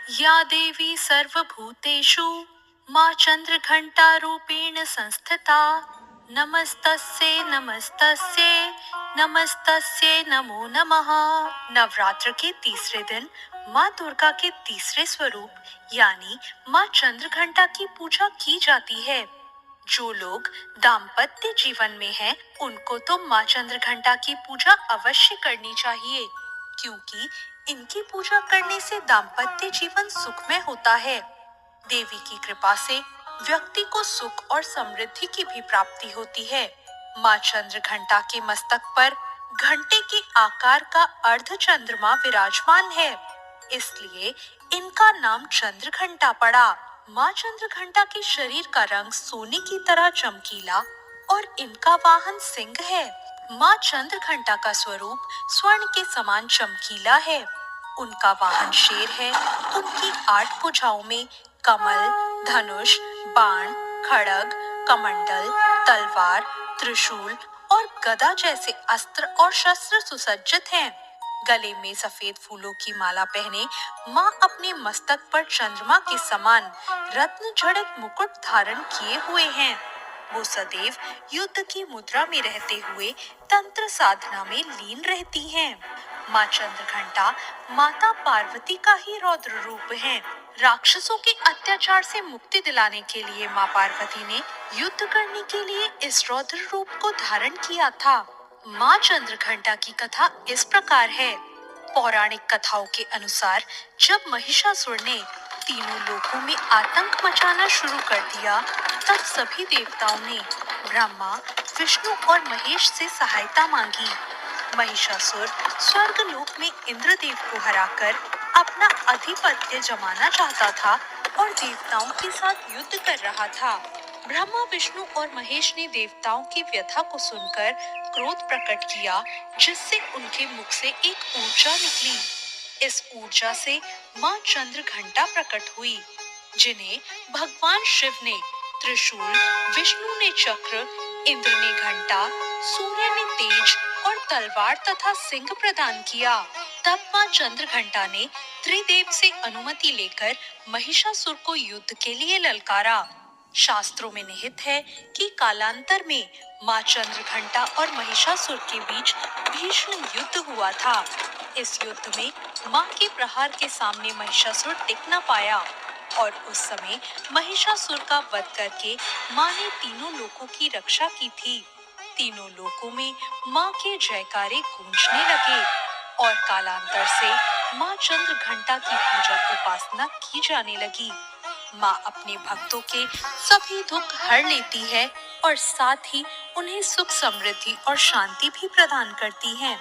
या देवी सर्वभूतेषु माँ चन्द्रघण्टारूपेण संस्थिता नमस्तस्यै नमस्तस्यै नमस्तस्यै नमो नमः। नवरात्र के तीसरे दिन माँ दुर्गा के तीसरे स्वरूप यानी माँ चंद्रघंटा की पूजा की जाती है। जो लोग दाम्पत्य जीवन में हैं, उनको तो माँ चंद्रघंटा की पूजा अवश्य करनी चाहिए, क्योंकि इनकी पूजा करने से दाम्पत्य जीवन सुखमय होता है। देवी की कृपा से व्यक्ति को सुख और समृद्धि की भी प्राप्ति होती है। माँ चंद्रघंटा के मस्तक पर घंटे के आकार का अर्ध चंद्रमा विराजमान है, इसलिए इनका नाम चंद्रघंटा पड़ा। माँ चंद्रघंटा के शरीर का रंग सोने की तरह चमकीला और इनका वाहन सिंह है। माँ चंद्रघंटा का स्वरूप स्वर्ण के समान चमकीला है। उनका वाहन शेर है। उनकी 8 भुजाओं में कमल, धनुष, बाण, खड्ग, कमंडल, तलवार, त्रिशूल और गदा जैसे अस्त्र और शस्त्र सुसज्जित हैं। गले में सफेद फूलों की माला पहने माँ अपने मस्तक पर चंद्रमा के समान रत्न जड़ित मुकुट धारण किए हुए हैं। वो सदैव युद्ध की मुद्रा में रहते हुए तंत्र साधना में लीन रहती हैं। माँ चंद्रघंटा माता पार्वती का ही रौद्र रूप है। राक्षसों के अत्याचार से मुक्ति दिलाने के लिए माँ पार्वती ने युद्ध करने के लिए इस रौद्र रूप को धारण किया था। माँ चंद्रघंटा की कथा इस प्रकार है। पौराणिक कथाओं के अनुसार जब महिषासुर ने तीनों लोकों में आतंक मचाना शुरू कर दिया, तब सभी देवताओं ने ब्रह्मा, विष्णु और महेश से सहायता मांगी। महिषासुर स्वर्गलोक में इंद्रदेव को हराकर अपना आधिपत्य जमाना चाहता था और देवताओं के साथ युद्ध कर रहा था। ब्रह्मा, विष्णु और महेश ने देवताओं की व्यथा को सुनकर क्रोध प्रकट किया, जिससे उनके मुख से एक ऊर्जा निकली। इस ऊर्जा से माँ चंद्रघंटा प्रकट हुई, जिन्हें भगवान शिव ने त्रिशूल, विष्णु ने चक्र, इंद्र ने घंटा, सूर्य ने तेज और तलवार तथा सिंह प्रदान किया। तब माँ चंद्रघंटा ने त्रिदेव से अनुमति लेकर महिषासुर को युद्ध के लिए ललकारा। शास्त्रों में निहित है कि कालांतर में माँ चंद्रघंटा और महिषासुर के बीच भीषण युद्ध हुआ था। इस युद्ध में माँ के प्रहार के सामने महिषासुर टिक न पाया और उस समय महिषासुर का वध करके माँ ने तीनों लोकों की रक्षा की थी। तीनों लोकों में माँ के जयकारे गूंजने लगे और कालांतर से माँ चंद्रघंटा की पूजा उपासना की जाने लगी। माँ अपने भक्तों के सभी दुख हर लेती है और साथ ही उन्हें सुख, समृद्धि और शांति भी प्रदान करती है।